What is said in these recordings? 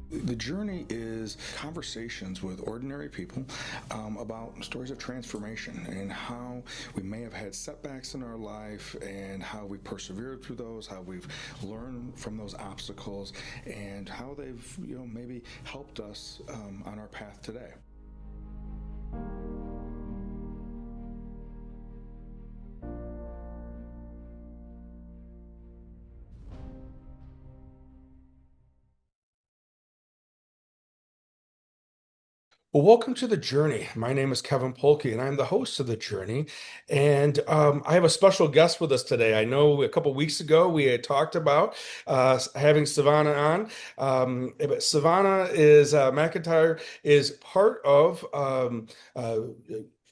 The journey is conversations with ordinary people about stories of transformation and how we may have had setbacks in our life and how we persevered through those, how we've learned from those obstacles, and how they've maybe helped us on our path today. Well, welcome to the journey. My name is Kevin Polkey, and I'm the host of the journey. And I have a special guest with us today. I know a couple weeks ago we had talked about having SaVana on, but SaVana is McIntyre is part of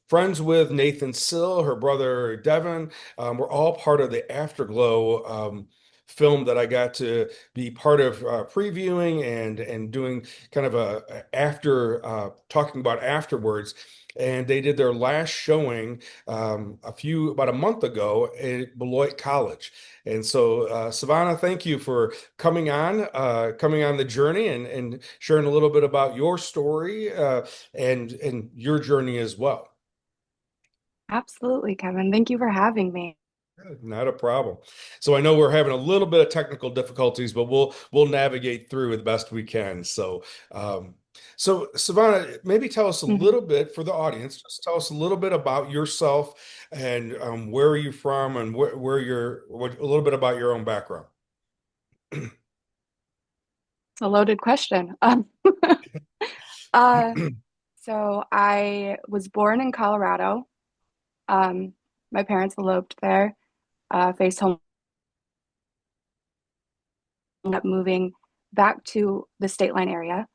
friends with Nathan Sill, her brother Devon. We're all part of the Afterglow. Film that I got to be part of previewing and doing kind of a after talking about afterwards. And they did their last showing about a month ago at Beloit College. And so, SaVana, thank you for coming on the journey and sharing a little bit about your story and your journey as well. Absolutely, Kevin. Thank you for having me. Not a problem. So I know we're having a little bit of technical difficulties, but we'll navigate through as best we can. Um, so SaVana, maybe tell us a Mhm. little bit for the audience. Just tell us a little bit about yourself and where are you from and a little bit about your own background. It's a loaded question. Uh, so I was born in Colorado. Um, my parents eloped there, faced home, ended up moving back to the State Line area.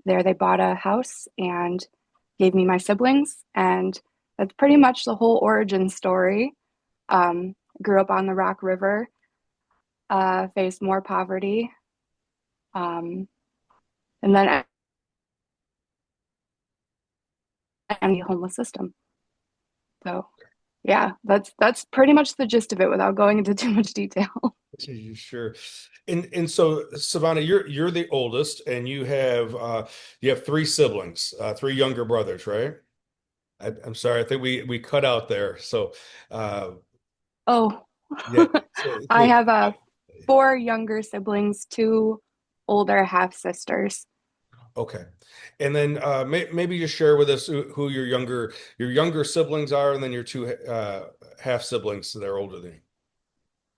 There they bought a house and gave me my siblings, and that's pretty much the whole origin story. Grew up on the Rock River, faced more poverty, um, and then and the homeless system. So yeah, that's pretty much the gist of it without going into too much detail. Sure. And so SaVana, you're the oldest and you have three siblings, three younger brothers, right? I'm sorry, I think we cut out there. So uh Oh, yeah. So I so have four younger siblings, two older half sisters. okay. And then maybe just share with us who your younger siblings are and then your two half siblings that are older than you.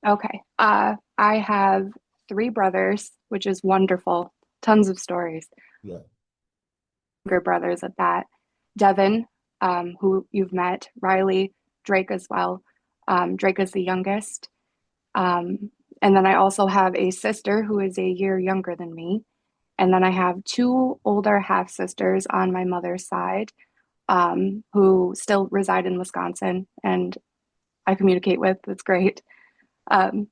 Okay. I have three brothers, which is wonderful. Tons of stories. Yeah. Younger brothers at that. Devon, who you've met, Riley, Drake as well. Drake is the youngest. And then I also have a sister who is a year younger than me. And then I have two older half sisters on my mother's side, who still reside in Wisconsin and I communicate with. It's great. Um,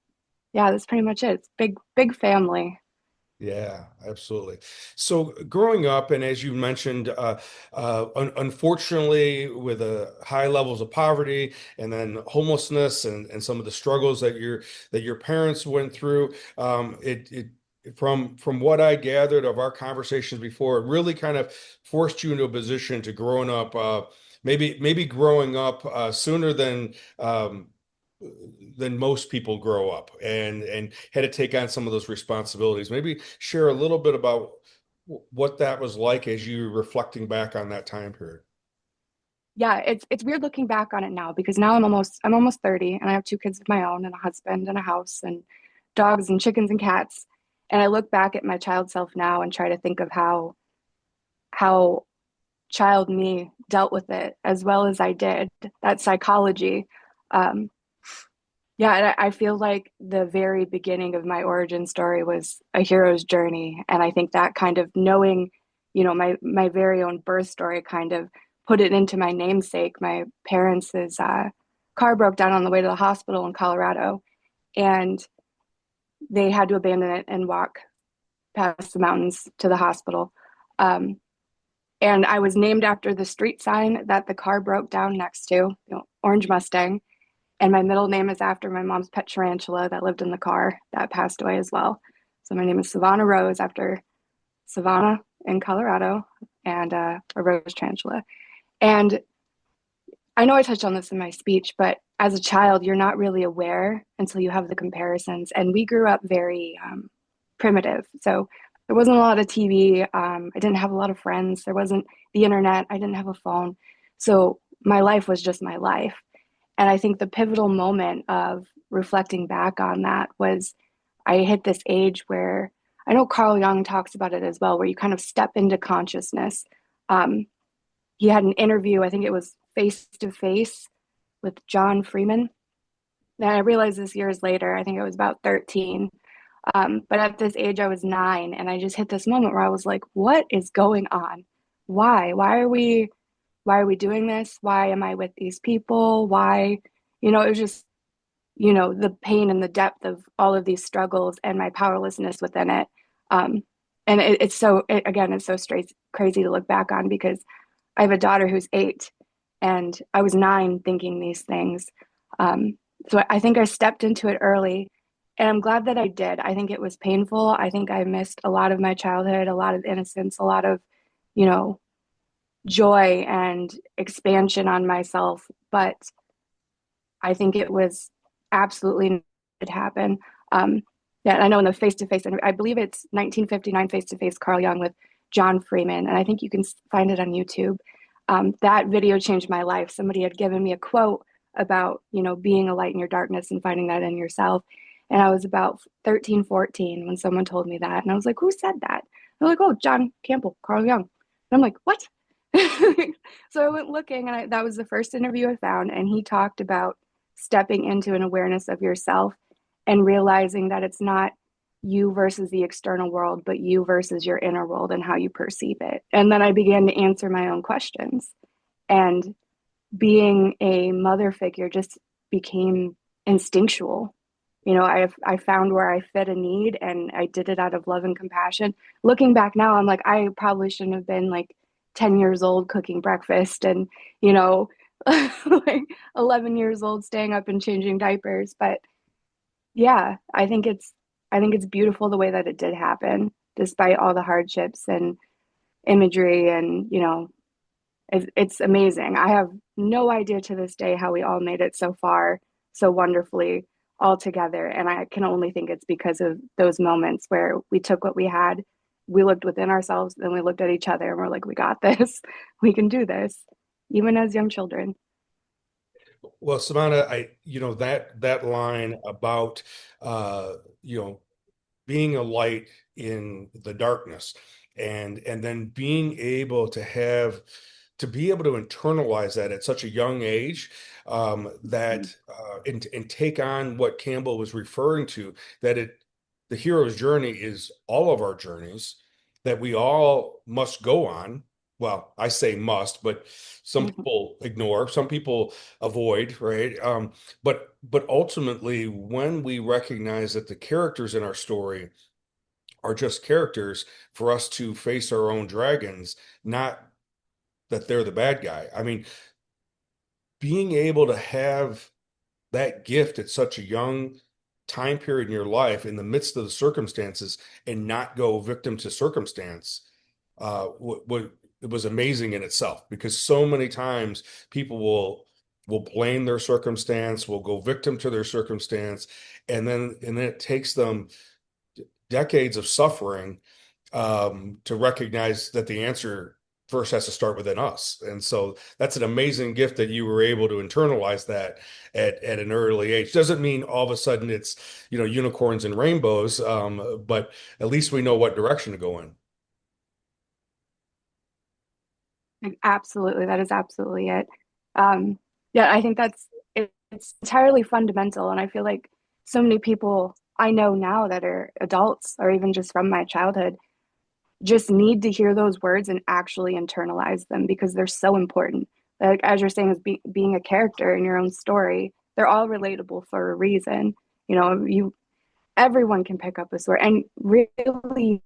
yeah, that's pretty much it. It's big family. Yeah, absolutely. So growing up, and as you mentioned, unfortunately, with high levels of poverty and then homelessness and some of the struggles that your parents went through, it from what I gathered of our conversations before, it really kind of forced you into a position to growing up, maybe growing up sooner than most people grow up and had to take on some of those responsibilities. Maybe share a little bit about what that was like as you were reflecting back on that time period. Yeah, it's weird looking back on it now because now I'm almost 30 and I have two kids of my own and a husband and a house and dogs and chickens and cats. And I look back at my child self now and try to think of how child me dealt with it as well as I did. That psychology. Um, yeah, and I feel like the very beginning of my origin story was a hero's journey. And I think that kind of knowing, my very own birth story kind of put it into my namesake. My parents' car broke down on the way to the hospital in Colorado, and they had to abandon it and walk past the mountains to the hospital. Um, and I was named after the street sign that the car broke down next to, Orange Mustang. And my middle name is after my mom's pet tarantula that lived in the car that passed away as well. So my name is SaVana Rose after SaVana in Colorado and a rose tarantula. And I know I touched on this in my speech, but as a child, you're not really aware until you have the comparisons. And we grew up very primitive. So there wasn't a lot of TV. I didn't have a lot of friends. There wasn't the internet. I didn't have a phone. So my life was just my life. And I think the pivotal moment of reflecting back on that was I hit this age where I know Carl Jung talks about it as well, where you kind of step into consciousness. Um, he had an interview, I think it was Face to Face with John Freeman. And I realized this years later, I think I was about 13. But at this age, I was 9, and I just hit this moment where I was like, what is going on? Why? Why are we doing this? Why am I with these people? Why? It was just, the pain and the depth of all of these struggles and my powerlessness within it. And again, it's so straight, crazy to look back on because I have a daughter who's 8 and I was 9 thinking these things. So I think I stepped into it early and I'm glad that I did. I think it was painful. I think I missed a lot of my childhood, a lot of innocence, a lot of, you know, joy and expansion on myself. But I think it was absolutely it happened. Yeah, I know in the face-to-face, I believe it's 1959 face-to-face Carl Jung with John Freeman, and I think you can find it on YouTube. That video changed my life. Somebody had given me a quote about, being a light in your darkness and finding that in yourself. And I was about 13, 14 when someone told me that. And I was like, who said that? They're like, oh, John Campbell, Carl Jung. And I'm like, what? So I went looking, and that was the first interview I found. And he talked about stepping into an awareness of yourself and realizing that it's not you versus the external world, but you versus your inner world and how you perceive it. And then I began to answer my own questions. And being a mother figure just became instinctual. I found where I fit a need and I did it out of love and compassion. Looking back now, I'm like, I probably shouldn't have been like 10 years old cooking breakfast and, like 11 years old staying up and changing diapers. But yeah, I think it's beautiful the way that it did happen, despite all the hardships and imagery and, it's amazing. I have no idea to this day how we all made it so far, so wonderfully all together. And I can only think it's because of those moments where we took what we had, we looked within ourselves, then we looked at each other and we're like, we got this, we can do this, even as young children. Well, SaVana, that line about uh, you know, being a light in the darkness and then being able to be able to internalize that at such a young age, that and take on what Campbell was referring to, that the hero's journey is all of our journeys that we all must go on. Well, I say must, but some Mhm. people ignore, some people avoid, right? But ultimately, when we recognize that the characters in our story are just characters for us to face our own dragons, not that they're the bad guy. I mean, being able to have that gift at such a young time period in your life in the midst of the circumstances and not go victim to circumstance, it was amazing in itself, because so many times people will blame their circumstance, will go victim to their circumstance, and then it takes them decades of suffering, to recognize that the answer first has to start within us. And so that's an amazing gift that you were able to internalize that at an early age. Doesn't mean all of a sudden it's, unicorns and rainbows, but at least we know what direction to go in. Like, absolutely, that is absolutely it. Yeah, I think it's entirely fundamental, and I feel like so many people I know now that are adults or even just from my childhood just need to hear those words and actually internalize them because they're so important. Like as you're saying, being a character in your own story, they're all relatable for a reason. You everyone can pick up a sword and really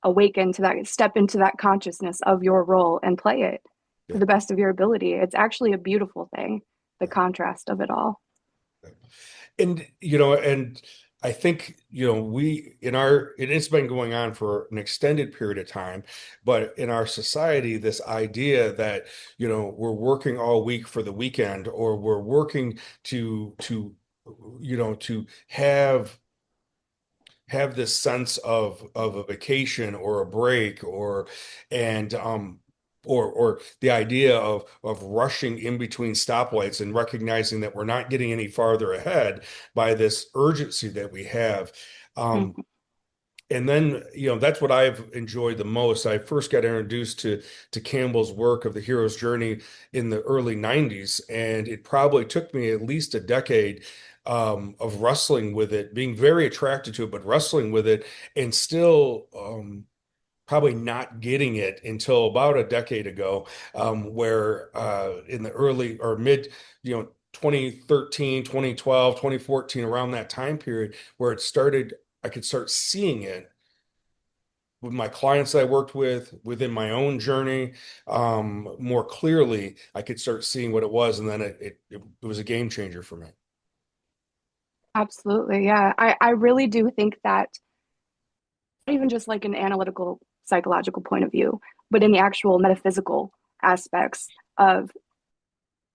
awaken to that, step into that consciousness of your role and play it to Yeah. the best of your ability. It's actually a beautiful thing, the contrast of it all. And I think, it's been going on for an extended period of time, but in our society, this idea that, we're working all week for the weekend, or we're working to have this sense of a vacation or a break, and or the idea of rushing in between stoplights and recognizing that we're not getting any farther ahead by this urgency that we have. Um, Mhm. and then, that's what I've enjoyed the most. I first got introduced to Campbell's work of the hero's journey in the early 90s, and it probably took me at least a decade of wrestling with it, being very attracted to it, but wrestling with it, and still probably not getting it until about a decade ago, where in the early or mid, 2013, 2012, 2014, around that time period, where it started, I could start seeing it with my clients I worked with, within my own journey, more clearly. I could start seeing what it was, and then it was a game changer for me. Absolutely. Yeah. I really do think that not even just like an analytical psychological point of view, but in the actual metaphysical aspects of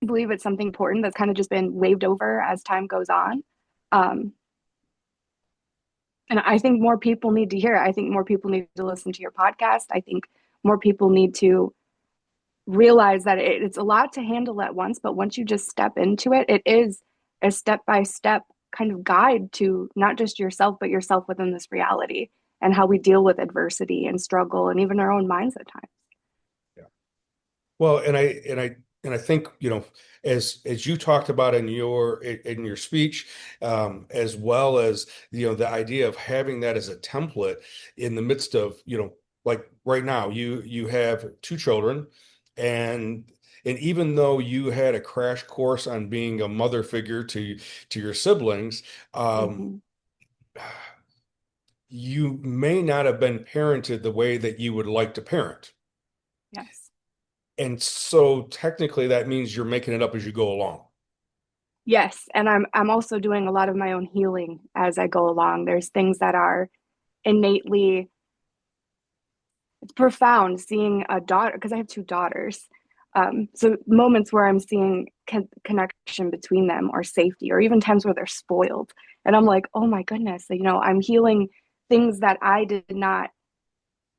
I believe it's something important that's kind of just been waved over as time goes on. Um, and I think more people need to hear it. I think more people need to listen to your podcast. I think more people need to realize that it's a lot to handle at once, but once you just step into it, it is a step by step kind of guide to not just yourself, but yourself within this reality and how we deal with adversity and struggle and even our own minds at times. Yeah. Well, and I think, as you talked about in your speech, as well as, the idea of having that as a template in the midst of, like right now, you have two children, and even though you had a crash course on being a mother figure to your siblings, um, Mm-hmm. you may not have been parented the way that you would like to parent. Yes. And so technically that means you're making it up as you go along. Yes, and I'm also doing a lot of my own healing as I go along. There's things that are innately it's profound seeing a daughter because I have two daughters. So moments where I'm seeing connection between them or safety, or even times where they're spoiled, and I'm like, oh my goodness, I'm healing things that I did not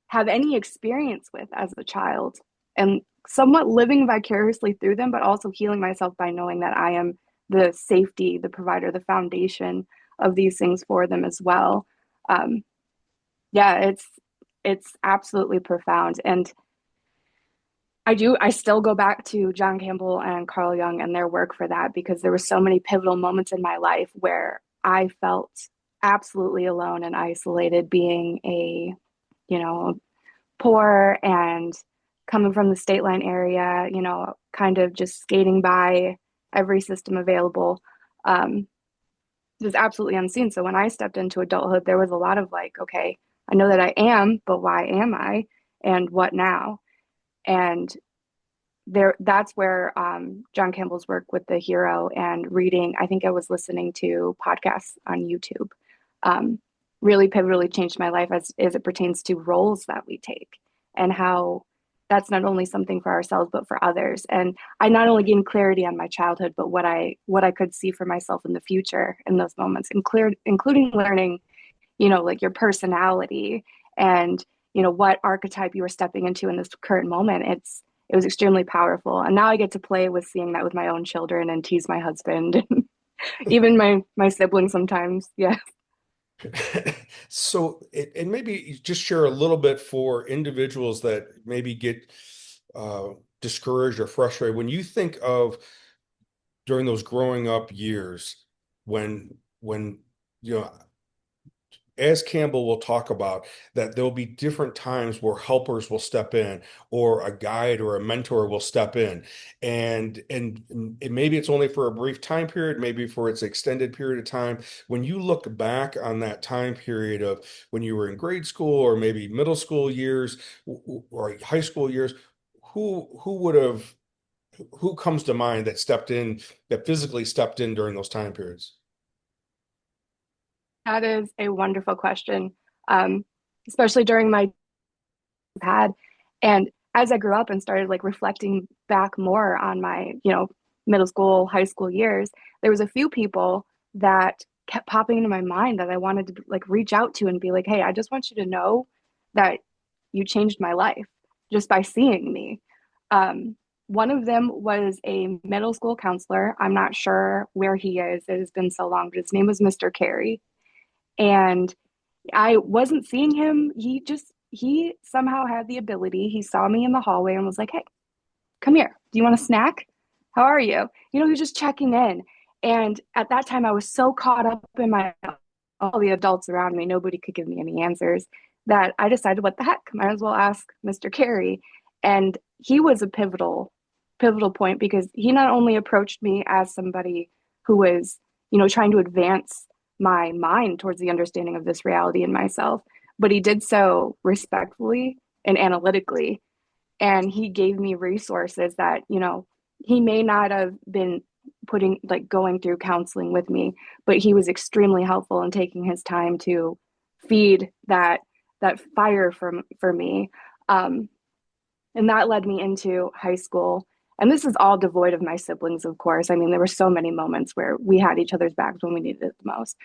have any experience with as a child, and somewhat living vicariously through them, but also healing myself by knowing that I am the safety, the provider, the foundation of these things for them as well. Um, yeah, it's absolutely profound. And I still go back to John Campbell and Carl Jung and their work for that because there were so many pivotal moments in my life where I felt absolutely alone and isolated being you know, poor and coming from the state line area, kind of just skating by every system available. Um, it was absolutely unseen. So when I stepped into adulthood, there was a lot of like, okay, I know that I am, but why am I? And what now? And that's where John Campbell's work with the hero and reading, I think I was listening to podcasts on YouTube, um, really pivotally changed my life as it pertains to roles that we take and how that's not only something for ourselves but for others. And I not only gained clarity on my childhood, but what I could see for myself in the future in those moments, including learning, like your personality and what archetype you were stepping into in this current moment. It was extremely powerful. And now I get to play with seeing that with my own children and tease my husband and even my siblings sometimes. Yeah. So, and maybe just share a little bit for individuals that maybe get uh, discouraged or frustrated when you think of during those growing up years, when you know as Campbell will talk about, that there'll be different times where helpers will step in, or a guide or a mentor will step in, and maybe it's only for a brief time period, maybe for its extended period of time. When you look back on that time period of when you were in grade school or maybe middle school years or high school years, who would have who comes to mind that physically stepped in during those time periods? That is a wonderful question, um, especially during my pad. And as I grew up and started like reflecting back more on my, middle school, high school years, there was a few people that kept popping into my mind that I wanted to like reach out to and be like, hey, I just want you to know that you changed my life just by seeing me. One of them was a middle school counselor. I'm not sure where he is. It has been so long, but his name was Mr. Carey. And I wasn't seeing him. He somehow had the ability. He saw me in the hallway and was like, "Hey, come here. Do you want a snack? How are you?" He was just checking in. And at that time, I was so caught up in my all the adults around me, nobody could give me any answers, that I decided, what the heck? Might as well ask Mr. Carey. And he was a pivotal point because he not only approached me as somebody who was, trying to advance my mind towards the understanding of this reality in myself, but he did so respectfully and analytically. And he gave me resources that, he may not have been putting like going through counseling with me, but he was extremely helpful in taking his time to feed that fire for me. Um, and that led me into high school. And this is all devoid of my siblings, of course. I mean, there were so many moments where we had each other's backs when we needed it the most.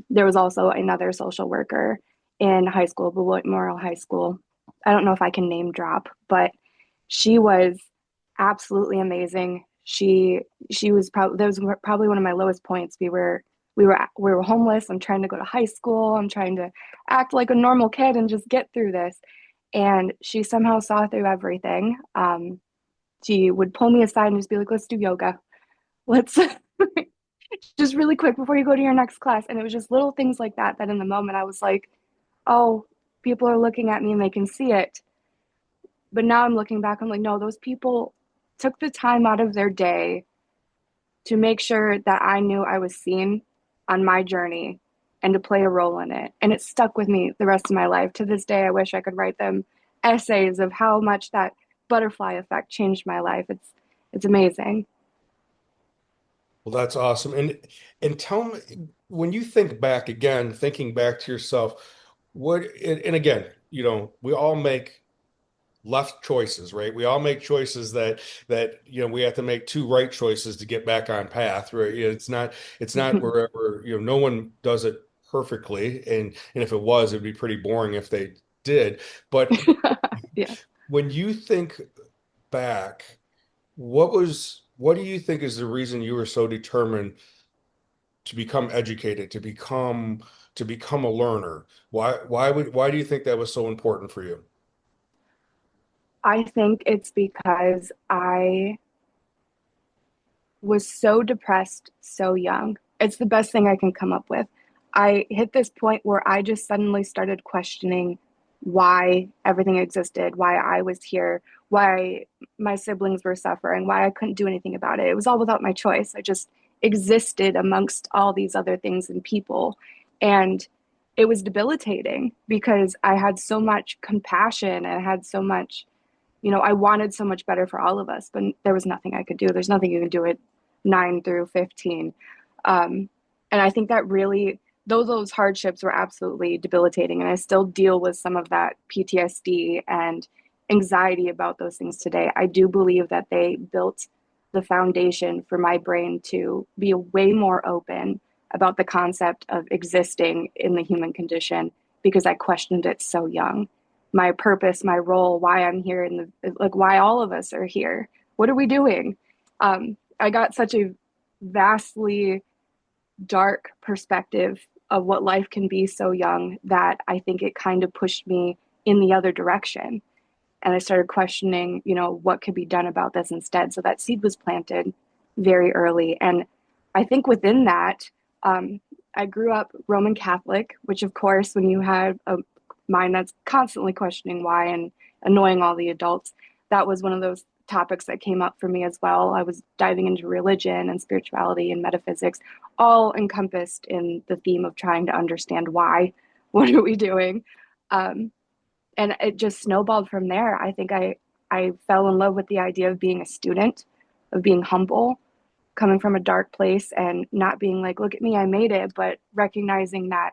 There was also another social worker in high school, Beloit Memorial High School. I don't know if I can name drop, but she was absolutely amazing. She was probably that was probably one of my lowest points. We were homeless. I'm trying to go to high school. I'm trying to act like a normal kid and just get through this. And she somehow saw through everything. She would pull me aside and just be like, "Let's do yoga. Let's just really quick before you go to your next class." And it was just little things like that that in the moment I was like, "Oh, people are looking at me and they can see it." But now I'm looking back, I'm like, no, those people took the time out of their day to make sure that I knew I was seen on my journey and to play a role in it. And it stuck with me the rest of my life. To this day, I wish I could write them essays of how much that butterfly effect changed my life. It's amazing. Well, that's awesome. And tell me, when you think back again, thinking back to yourself, and again, we all make left choices, right? We all make choices that we have to make two right choices to get back on path, right? It's not wherever, no one does it perfectly, and if it was, it'd be pretty boring if they did. But Yeah. when you think back, what do you think is the reason you were so determined to become educated, to become a learner? Why do you think that was so important for you? I think it's because I was so depressed so young. It's the best thing I can come up with. I hit this point where I just suddenly started questioning why everything existed, why I was here, why my siblings were suffering, why I couldn't do anything about it. It was all without my choice. I just existed amongst all these other things and people. And it was debilitating because I had so much compassion and I had so much, I wanted so much better for all of us, but there was nothing I could do. There's nothing you can do at 9 through 15. Um, and I think that really, those hardships were absolutely debilitating. And I still deal with some of that PTSD and anxiety about those things today. I do believe that they built the foundation for my brain to be way more open about the concept of existing in the human condition because I questioned it so young. My purpose, my role, why I'm here, and like why all of us are here. What are we doing? I got such a vastly dark perspective of what life can be so young that I think it kind of pushed me in the other direction. And I started questioning, what could be done about this instead. So that seed was planted very early. And I think within that, I grew up Roman Catholic, which, of course, when you have a mind that's constantly questioning why and annoying all the adults, that was one of those topics that came up for me as well. I was diving into religion and spirituality and metaphysics, all encompassed in the theme of trying to understand why. What are we doing? Um, and it just snowballed from there. I think I fell in love with the idea of being a student, of being humble, coming from a dark place and not being like, look at me, I made it, but recognizing that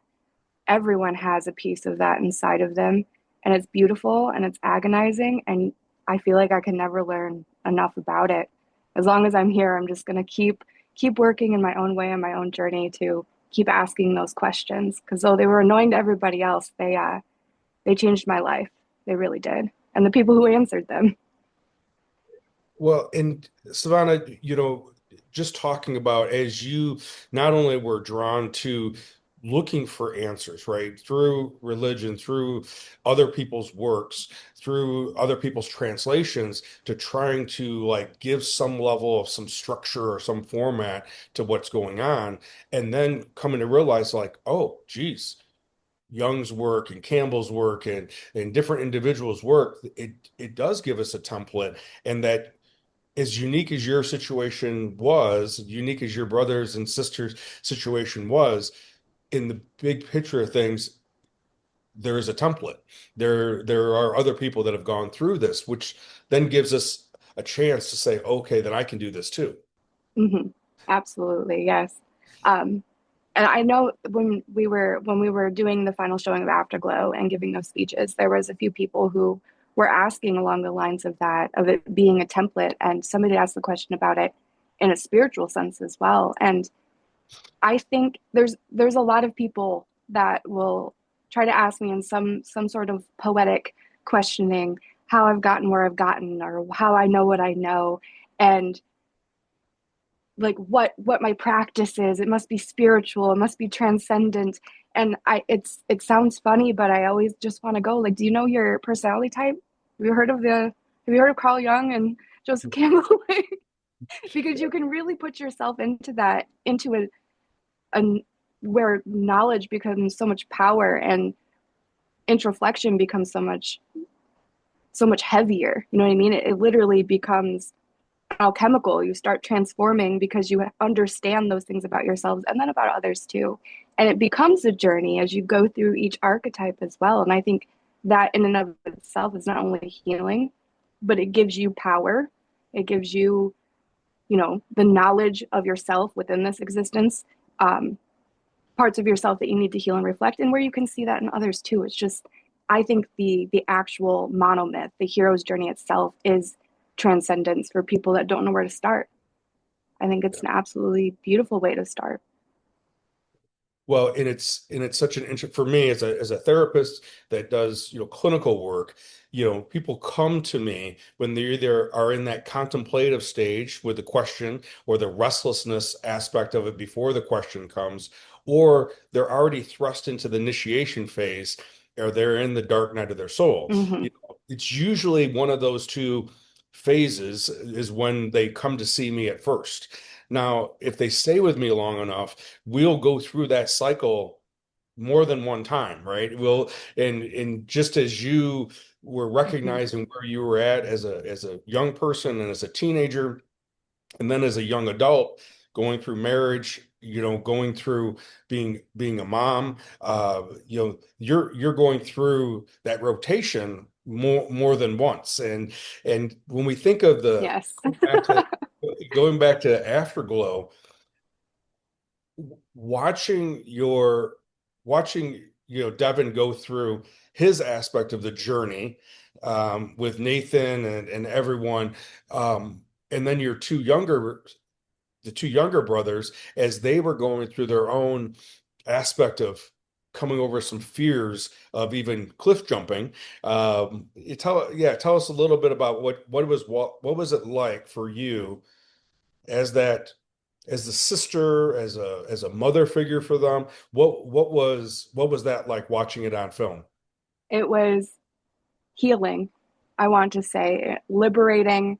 everyone has a piece of that inside of them, and it's beautiful and it's agonizing, and I feel like I can never learn enough about it. As long as I'm here, I'm just going to keep working in my own way on my own journey to keep asking those questions, because though they were annoying to everybody else, they changed my life. They really did. And the people who answered them. Well, and SaVana, just talking about as you not only were drawn to looking for answers, right, through religion, through other people's works, through other people's translations, to trying to like give some level of some structure or some format to what's going on, and then coming to realize like, oh, geez. Jung's work and Campbell's work and different individuals' work, it does give us a template, and that as unique as your situation was, unique as your brothers and sisters' situation was, in the big picture of things, there is a template. There are other people that have gone through this, which then gives us a chance to say, okay, then I can do this too. Hmm. Absolutely, yes. Um, and I know when we were doing the final showing of Afterglow and giving those speeches, there was a few people who were asking along the lines of that, of it being a template, and somebody asked the question about it in a spiritual sense as well. And I think there's a lot of people that will try to ask me in some sort of poetic questioning how I've gotten where I've gotten, or how I know what I know, and like what my practice is. It must be spiritual, it must be transcendent. And it sounds funny, but I always just want to go like, do you know your personality type? Have you heard of Carl Jung and Joseph Campbell? Because you can really put yourself into that, into a where knowledge becomes so much power, and introflexion becomes so much heavier. You know what I mean? It literally becomes alchemical. You start transforming because you understand those things about yourselves and then about others too. And it becomes a journey as you go through each archetype as well. And I think that in and of itself is not only healing, but it gives you power. It gives you, the knowledge of yourself within this existence, parts of yourself that you need to heal and reflect, and where you can see that in others too. It's just, I think the actual monomyth, the hero's journey itself, is transcendence for people that don't know where to start. I think it's an absolutely beautiful way to start. Well, and it's such an interest for me as a therapist that does, clinical work. People come to me when they either are in that contemplative stage with the question, or the restlessness aspect of it before the question comes, or they're already thrust into the initiation phase, or they're in the dark night of their soul. Hmm. It's usually one of those two phases is when they come to see me at first. Now, if they stay with me long enough, we'll go through that cycle more than one time, right? And just as you were Hmm. recognizing where you were at as a young person and as a teenager, and then as a young adult, going through marriage, going through being a mom, you're going through that rotation more than once. And when we think of the Yes. back to going back to Afterglow, watching Devon go through his aspect of the journey, with Nathan and everyone, and then the two younger brothers, as they were going through their own aspect of coming over some fears of even cliff jumping. Tell us a little bit about what was it like for you as that, as the sister, as a mother figure for them. What was that like watching it on film? It was healing, I want to say, liberating,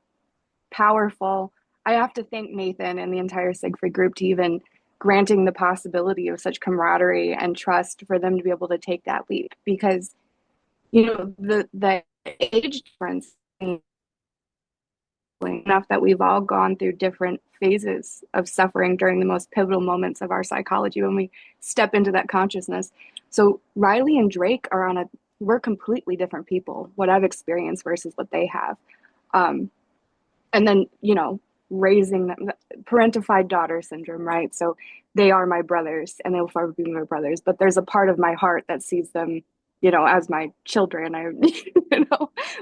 powerful. I have to thank Nathan and the entire Siegfried group to even granting the possibility of such camaraderie and trust for them to be able to take that leap, because the age difference enough that we've all gone through different phases of suffering during the most pivotal moments of our psychology when we step into that consciousness. So Riley and Drake we're completely different people, what I've experienced versus what they have. And then, raising them, parentified daughter syndrome, right? So they are my brothers and they will forever be my brothers, but there's a part of my heart that sees them, as my children.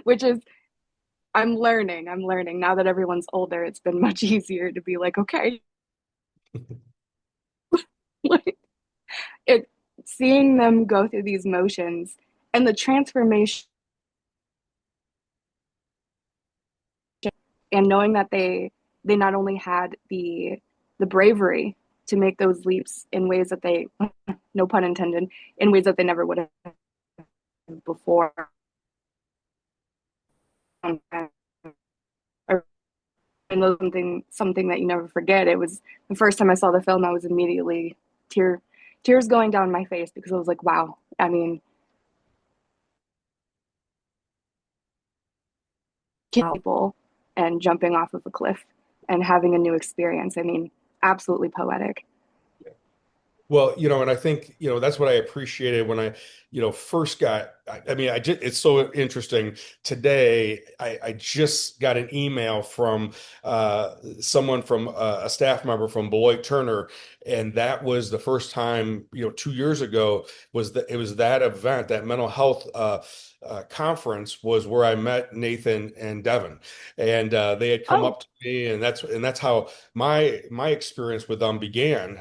Which is, I'm learning now that everyone's older. It's been much easier to be like, okay, like it, seeing them go through these motions and the transformation, and knowing that they not only had the bravery to make those leaps in ways that they, no pun intended, in ways that they never would have before. And something that you never forget. It was the first time I saw the film, I was immediately tears going down my face because I was like, wow. I mean, people and jumping off of a cliff and having a new experience. I mean, absolutely poetic. Well, and I think, that's what I appreciated when I, first got, I mean, it's so interesting. Today, I just got an email from someone from a staff member from Beloit Turner. And that was the first time, 2 years ago, it was that event, that mental health conference was where I met Nathan and Devon. And they had come Oh, up to me, and that's how my experience with them began,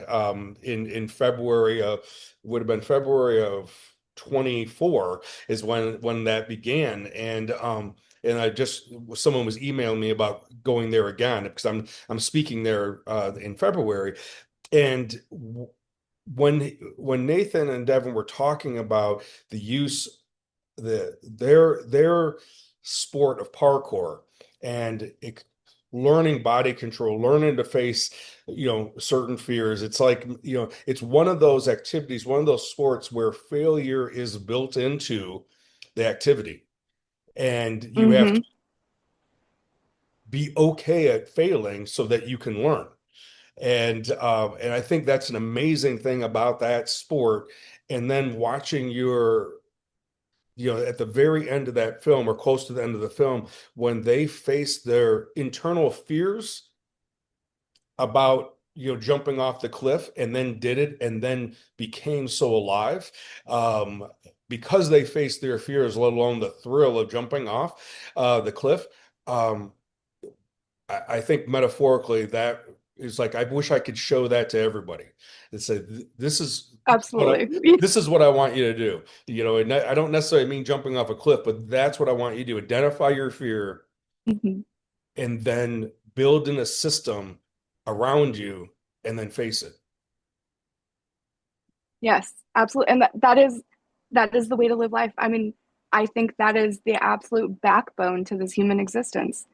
in February of, would have been February of 24 is when that began. And I just, someone was emailing me about going there again because I'm speaking there in February. And when Nathan and Devon were talking about the use, their sport of parkour, and learning body control, learning to face, certain fears. It's like, it's one of those activities, one of those sports where failure is built into the activity, and you have mm-hmm. to be okay at failing so that you can learn. And I think that's an amazing thing about that sport. And then watching at the very end of that film, or close to the end of the film, when they face their internal fears about, jumping off the cliff, and then did it, and then became so alive, um, because they faced their fears, let alone the thrill of jumping off the cliff. Um, I think metaphorically that is like, I wish I could show that to everybody and say, this is what I, Absolutely. this is what I want you to do. And I don't necessarily mean jumping off a cliff, but that's what I want you to do. Identify your fear, Mm-hmm. and then build in a system around you, and then face it. Yes, absolutely. And that is the way to live life. I mean, I think that is the absolute backbone to this human existence.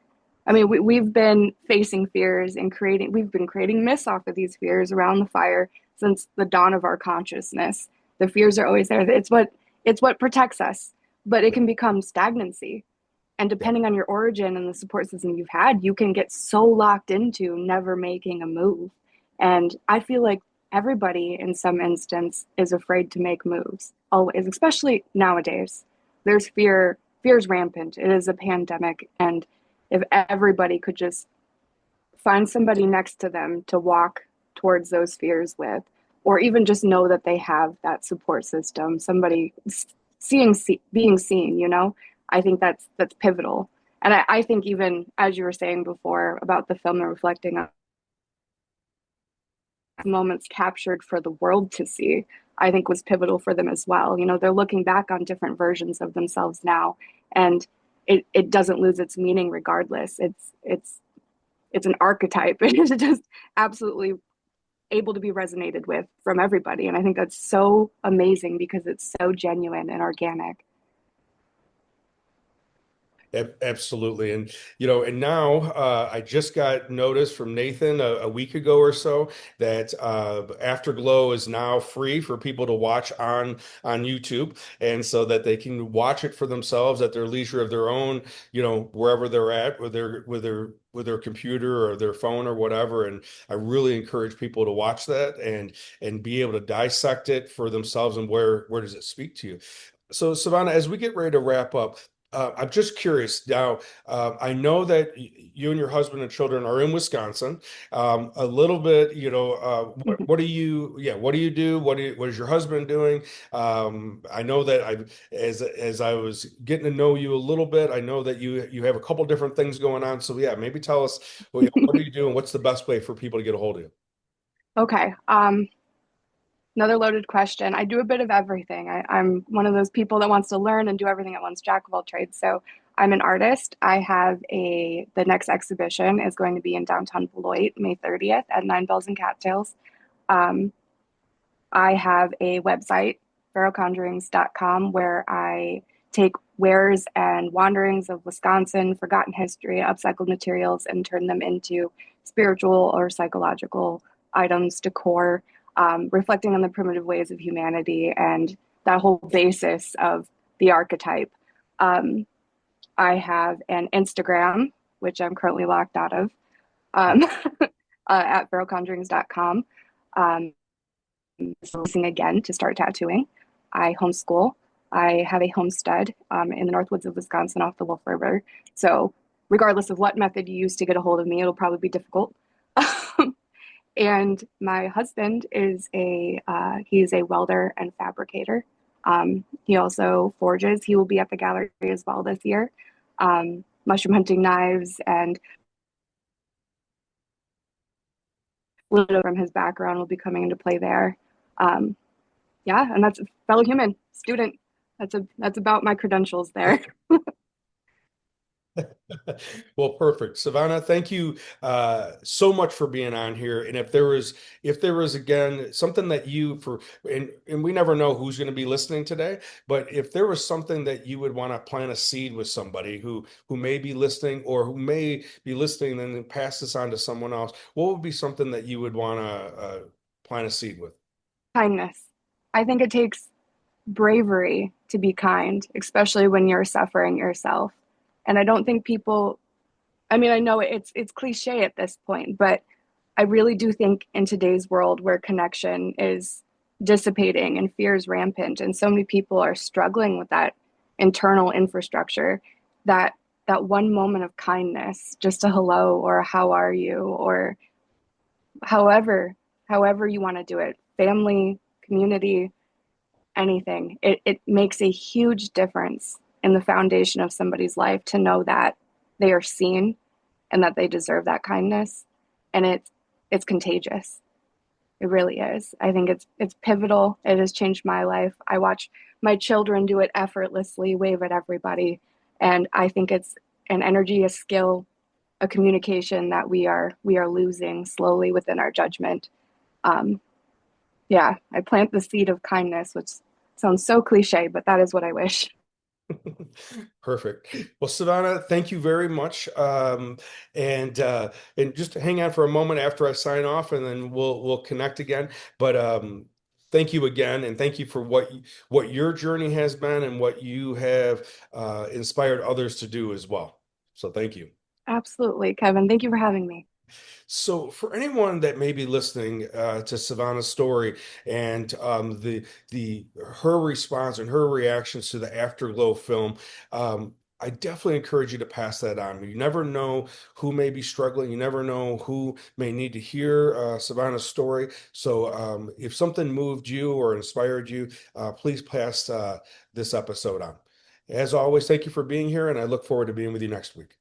I mean, we've been facing fears and we've been creating myths off of these fears around the fire since the dawn of our consciousness. The fears are always there. It's what protects us, but it can become stagnancy. And Yeah. depending on your origin and the support system you've had, you can get so locked into never making a move. And I feel like everybody in some instance is afraid to make moves, always, especially nowadays. There's fear, fear's rampant. It is a pandemic. And if everybody could just find somebody next to them to walk towards those fears with, or even just know that they have that support system, somebody being seen, I think that's pivotal. And I think, even as you were saying before about the film and reflecting on moments captured for the world to see, I think was pivotal for them as well. They're looking back on different versions of themselves now, and it doesn't lose its meaning regardless. It's an archetype. It's just absolutely able to be resonated with from everybody. And I think that's so amazing because it's so genuine and organic. Absolutely. And now I just got notice from Nathan a week ago or so that Afterglow is now free for people to watch on YouTube, and so that they can watch it for themselves at their leisure of their own, wherever they're at with their computer or their phone or whatever. And I really encourage people to watch that and be able to dissect it for themselves, and where does it speak to you. So, SaVana, as we get ready to wrap up, I'm just curious now. I know that you and your husband and children are in Wisconsin. A little bit, Mhm. what do you, yeah, what do you do? What is your husband doing? I know that as I was getting to know you a little bit, I know that you have a couple different things going on. So yeah, maybe tell us, well, what are you doing? What's the best way for people to get a hold of you? Okay. Another loaded question. I do a bit of everything. I'm one of those people that wants to learn and do everything at once, jack of all trades. So I'm an artist. The next exhibition is going to be in downtown Beloit, May 30th at Nine Bells and Cattails. Um, I have a website, pharaohconjurings.com, where I take wares and wanderings of Wisconsin, forgotten history, upcycled materials, and turn them into spiritual or psychological items, decor, reflecting on the primitive ways of humanity and that whole basis of the archetype. Um, I have an Instagram, which I'm currently locked out of, um, at pharaohconjurings.com. Um, Listening again to start tattooing. I homeschool. I have a homestead in the North Woods of Wisconsin off the Wolf River. So, regardless of what method you use to get a hold of me, it'll probably be difficult. And my husband is he's a welder and fabricator. He also forges. He will be at the gallery as well this year. Mushroom hunting knives and a little from his background will be coming into play there. Um, yeah, and that's a fellow human student. That's about my credentials there. Well, perfect. SaVana, thank you so much for being on here. And if there was again something that you for and we never know who's going to be listening today, but if there was something that you would want to plant a seed with somebody who may be listening or who may be listening and then pass this on to someone else, what would be something that you would want to plant a seed with? Kindness. I think it takes bravery to be kind, especially when you're suffering yourself. And I don't think people, I mean, I know it's cliche at this point, but I really do think in today's world where connection is dissipating and fear is rampant, and so many people are struggling with that internal infrastructure, that that one moment of kindness, just a hello or a how are you, or however you want to do it, family, community, anything, it makes a huge difference in the foundation of somebody's life to know that they are seen and that they deserve that kindness. And it's contagious. It really is. I think it's pivotal. It has changed my life. I watch my children do it effortlessly, wave at everybody. And I think it's an energy, a skill, a communication that we are losing slowly within our judgment. Um, yeah, I plant the seed of kindness, which sounds so cliche, but that is what I wish. Perfect. Well, Savannah, thank you very much. And just hang on for a moment after I sign off, and then we'll connect again. But thank you again, and thank you for what your journey has been and what you have inspired others to do as well. So thank you. Absolutely, Kevin. Thank you for having me. So, for anyone that may be listening to Savannah's story and the her response and her reactions to the Afterglow film, I definitely encourage you to pass that on. You never know who may be struggling. You never know who may need to hear Savannah's story. So, if something moved you or inspired you, please pass this episode on. As always, thank you for being here, and I look forward to being with you next week.